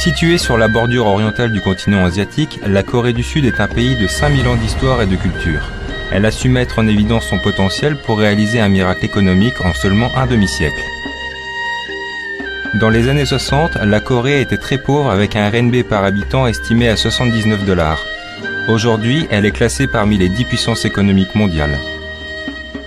Située sur la bordure orientale du continent asiatique, la Corée du Sud est un pays de 5000 ans d'histoire et de culture. Elle a su mettre en évidence son potentiel pour réaliser un miracle économique en seulement un demi-siècle. Dans les années 60, la Corée était très pauvre avec un RMB par habitant estimé à 79 $. Aujourd'hui, elle est classée parmi les 10 puissances économiques mondiales.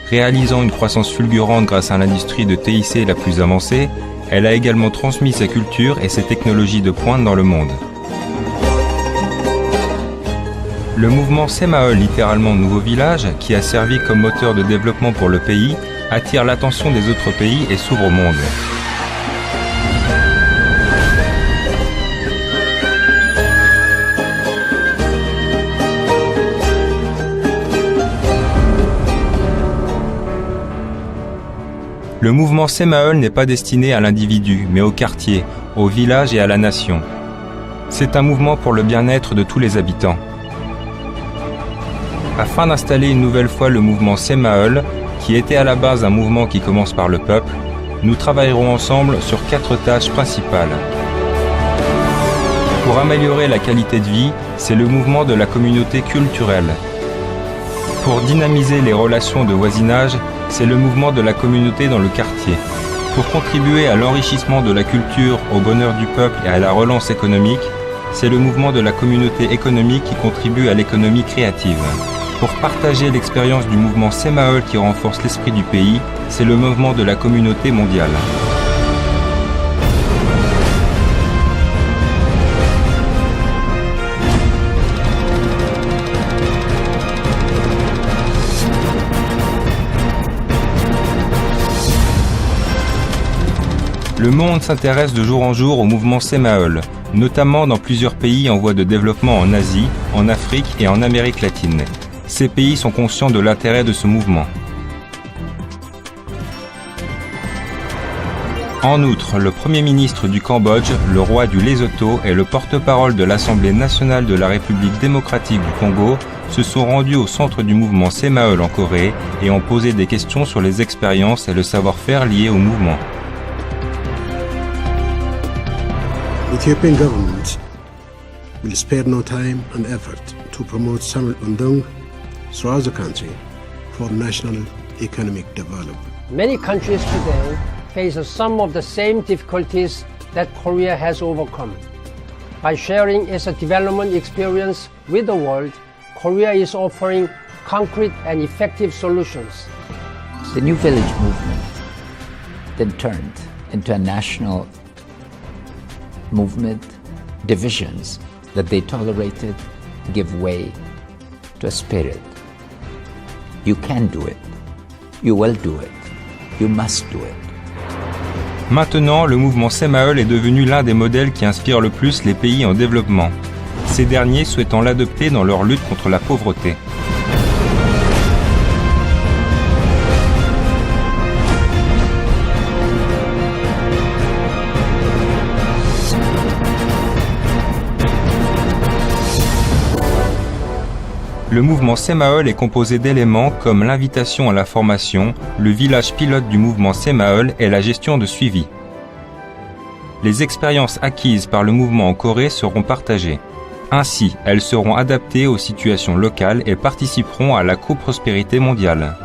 Réalisant une croissance fulgurante grâce à l'industrie de TIC la plus avancée, elle a également transmis sa culture et ses technologies de pointe dans le monde. Le mouvement Semaul, littéralement Nouveau Village, qui a servi comme moteur de développement pour le pays, attire l'attention des autres pays et s'ouvre au monde. Le mouvement Semaul n'est pas destiné à l'individu, mais au quartier, au village et à la nation. C'est un mouvement pour le bien-être de tous les habitants. Afin d'installer une nouvelle fois le mouvement Semaul, qui était à la base un mouvement qui commence par le peuple, nous travaillerons ensemble sur 4 tâches principales. Pour améliorer la qualité de vie, c'est le mouvement de la communauté culturelle. Pour dynamiser les relations de voisinage, c'est le mouvement de la communauté dans le quartier. Pour contribuer à l'enrichissement de la culture, au bonheur du peuple et à la relance économique, c'est le mouvement de la communauté économique qui contribue à l'économie créative. Pour partager l'expérience du mouvement Semaul qui renforce l'esprit du pays, c'est le mouvement de la communauté mondiale. Le monde s'intéresse de jour en jour au mouvement Semaul, notamment dans plusieurs pays en voie de développement en Asie, en Afrique et en Amérique latine. Ces pays sont conscients de l'intérêt de ce mouvement. En outre, le Premier ministre du Cambodge, le roi du Lesotho et le porte-parole de l'Assemblée nationale de la République démocratique du Congo se sont rendus au centre du mouvement Semaul en Corée et ont posé des questions sur les expériences et le savoir-faire liés au mouvement. Ethiopian government will spare no time and effort to promote Samul Undung throughout the country for national economic development. Many countries today face some of the same difficulties that Korea has overcome. By sharing its development experience with the world, Korea is offering concrete and effective solutions. The New Village movement then turned into a national movement. Divisions that they tolerated give way to a spirit. You can do it. You will do it. You must do it. Maintenant, le mouvement Semaul est devenu l'un des modèles qui inspire le plus les pays en développement, ces derniers souhaitant l'adopter dans leur lutte contre la pauvreté. Le mouvement Semaul est composé d'éléments comme l'invitation à la formation, le village pilote du mouvement Semaul et la gestion de suivi. Les expériences acquises par le mouvement en Corée seront partagées. Ainsi, elles seront adaptées aux situations locales et participeront à la coprospérité mondiale.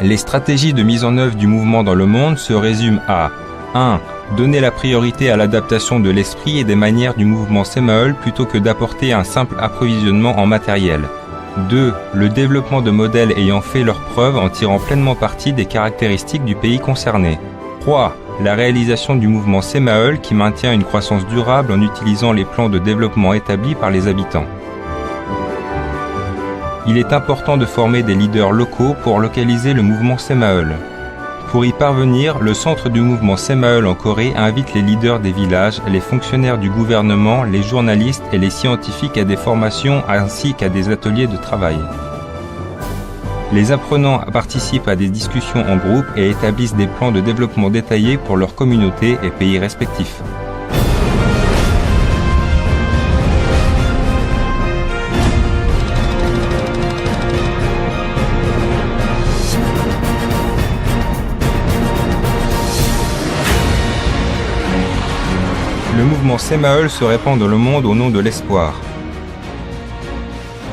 Les stratégies de mise en œuvre du mouvement dans le monde se résument à 1. Donner la priorité à l'adaptation de l'esprit et des manières du mouvement Semaul plutôt que d'apporter un simple approvisionnement en matériel. 2. Le développement de modèles ayant fait leurs preuves en tirant pleinement parti des caractéristiques du pays concerné. 3. La réalisation du mouvement Semaul qui maintient une croissance durable en utilisant les plans de développement établis par les habitants. Il est important de former des leaders locaux pour localiser le mouvement Semaul. Pour y parvenir, le centre du mouvement Semaul en Corée invite les leaders des villages, les fonctionnaires du gouvernement, les journalistes et les scientifiques à des formations ainsi qu'à des ateliers de travail. Les apprenants participent à des discussions en groupe et établissent des plans de développement détaillés pour leur communauté et pays respectifs. Le Le mouvement Semaul se répand dans le monde au nom de l'espoir.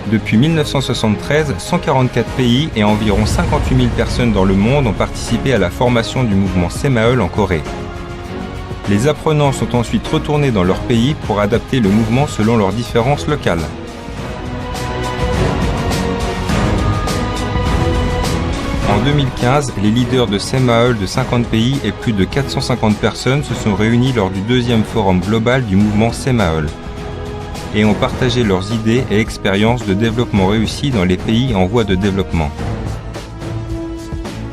Depuis 1973, 144 pays et environ 58 000 personnes dans le monde ont participé à la formation du mouvement Semaul en Corée. Les apprenants sont ensuite retournés dans leur pays pour adapter le mouvement selon leurs différences locales. En 2015, les leaders de Semaul de 50 pays et plus de 450 personnes se sont réunis lors du deuxième forum global du mouvement Semaul et ont partagé leurs idées et expériences de développement réussi dans les pays en voie de développement.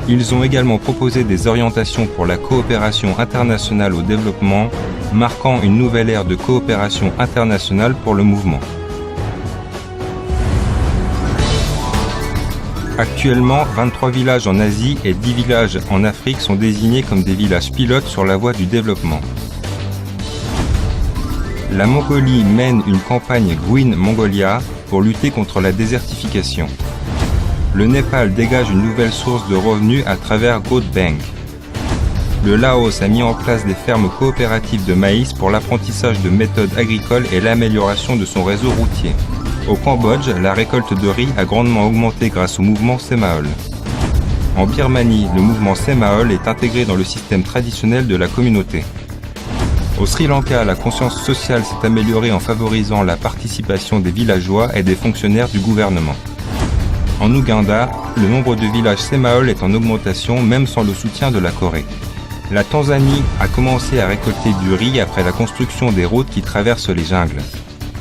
Ils ont également proposé des orientations pour la coopération internationale au développement, marquant une nouvelle ère de coopération internationale pour le mouvement. Actuellement, 23 villages en Asie et 10 villages en Afrique sont désignés comme des villages pilotes sur la voie du développement. La Mongolie mène une campagne Green Mongolia pour lutter contre la désertification. Le Népal dégage une nouvelle source de revenus à travers Goat Bank. Le Laos a mis en place des fermes coopératives de maïs pour l'apprentissage de méthodes agricoles et l'amélioration de son réseau routier. Au Cambodge, la récolte de riz a grandement augmenté grâce au mouvement Semaul. En Birmanie, le mouvement Semaul est intégré dans le système traditionnel de la communauté. Au Sri Lanka, la conscience sociale s'est améliorée en favorisant la participation des villageois et des fonctionnaires du gouvernement. En Ouganda, le nombre de villages Semaul est en augmentation même sans le soutien de la Corée. La Tanzanie a commencé à récolter du riz après la construction des routes qui traversent les jungles.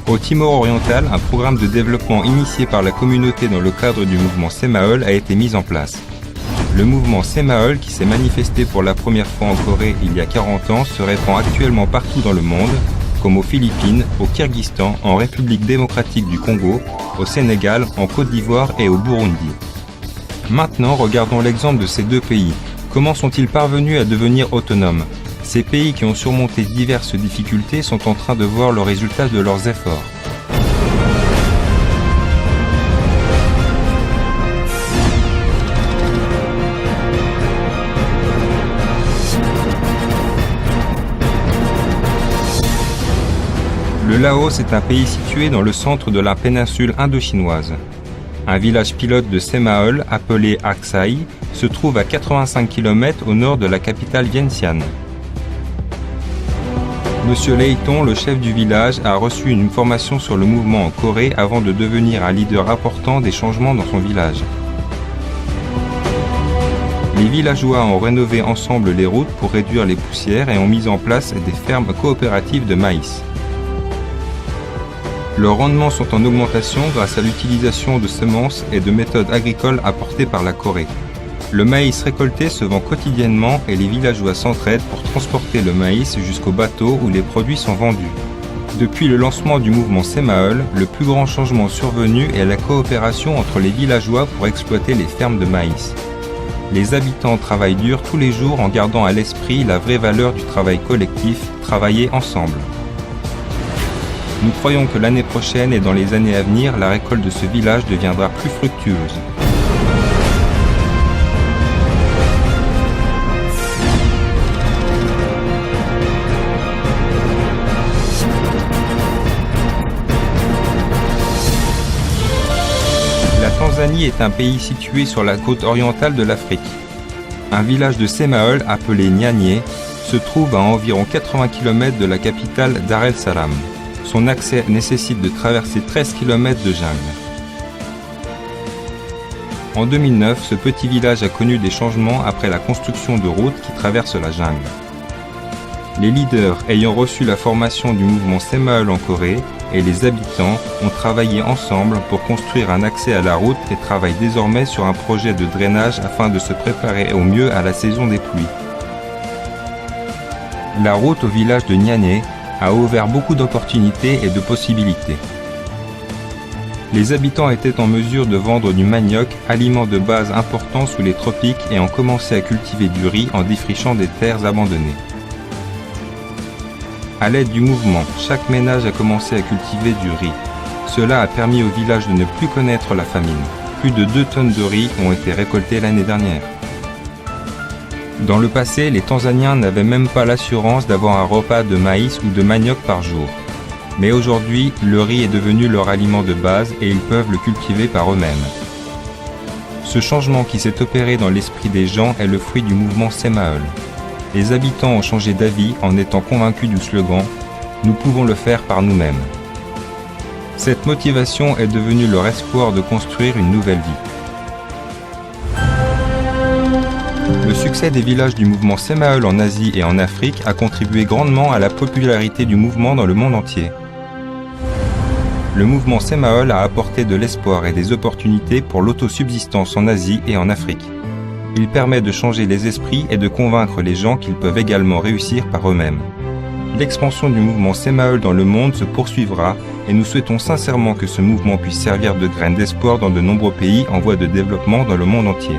Au Timor oriental, un programme de développement initié par la communauté dans le cadre du mouvement Semaul a été mis en place. Le mouvement Semaul, qui s'est manifesté pour la première fois en Corée il y a 40 ans, se répand actuellement partout dans le monde, comme aux Philippines, au Kyrgyzstan, en République démocratique du Congo, au Sénégal, en Côte d'Ivoire et au Burundi. Maintenant, regardons l'exemple de ces deux pays. Comment sont-ils parvenus à devenir autonomes ? Ces pays qui ont surmonté diverses difficultés sont en train de voir le résultat de leurs efforts. Le Laos est un pays situé dans le centre de la péninsule indo-chinoise. Un village pilote de Semaul, appelé Aksai, se trouve à 85 km au nord de la capitale Vientiane. Monsieur Leighton, le chef du village, a reçu une formation sur le mouvement en Corée avant de devenir un leader important des changements dans son village. Les villageois ont rénové ensemble les routes pour réduire les poussières et ont mis en place des fermes coopératives de maïs. Leurs rendements sont en augmentation grâce à l'utilisation de semences et de méthodes agricoles apportées par la Corée. Le maïs récolté se vend quotidiennement et les villageois s'entraident pour transporter le maïs jusqu'au bateau où les produits sont vendus. Depuis le lancement du mouvement Semaul, le plus grand changement survenu est la coopération entre les villageois pour exploiter les fermes de maïs. Les habitants travaillent dur tous les jours en gardant à l'esprit la vraie valeur du travail collectif, travailler ensemble. Nous croyons que l'année prochaine et dans les années à venir, la récolte de ce village deviendra plus fructueuse. La Tanzanie est un pays situé sur la côte orientale de l'Afrique. Un village de Semaul appelé Nyanyé se trouve à environ 80 km de la capitale Dar es Salaam. Son accès nécessite de traverser 13 km de jungle. En 2009, ce petit village a connu des changements après la construction de routes qui traversent la jungle. Les leaders ayant reçu la formation du mouvement Semaul en Corée et les habitants ont travaillé ensemble pour construire un accès à la route et travaillent désormais sur un projet de drainage afin de se préparer au mieux à la saison des pluies. La route au village de Nyanyé a ouvert beaucoup d'opportunités et de possibilités. Les habitants étaient en mesure de vendre du manioc, aliment de base important sous les tropiques, et ont commencé à cultiver du riz en défrichant des terres abandonnées. À l'aide du mouvement, chaque ménage a commencé à cultiver du riz. Cela a permis au village de ne plus connaître la famine. Plus de 2 tonnes de riz ont été récoltées l'année dernière. Dans le passé, les Tanzaniens n'avaient même pas l'assurance d'avoir un repas de maïs ou de manioc par jour. Mais aujourd'hui, le riz est devenu leur aliment de base et ils peuvent le cultiver par eux-mêmes. Ce changement qui s'est opéré dans l'esprit des gens est le fruit du mouvement Semaul. Les habitants ont changé d'avis en étant convaincus du slogan « Nous pouvons le faire par nous-mêmes ». Cette motivation est devenue leur espoir de construire une nouvelle vie. Le succès des villages du mouvement Semaul en Asie et en Afrique a contribué grandement à la popularité du mouvement dans le monde entier. Le mouvement Semaul a apporté de l'espoir et des opportunités pour l'autosubsistance en Asie et en Afrique. Il permet de changer les esprits et de convaincre les gens qu'ils peuvent également réussir par eux-mêmes. L'expansion du mouvement Semaul dans le monde se poursuivra et nous souhaitons sincèrement que ce mouvement puisse servir de graine d'espoir dans de nombreux pays en voie de développement dans le monde entier.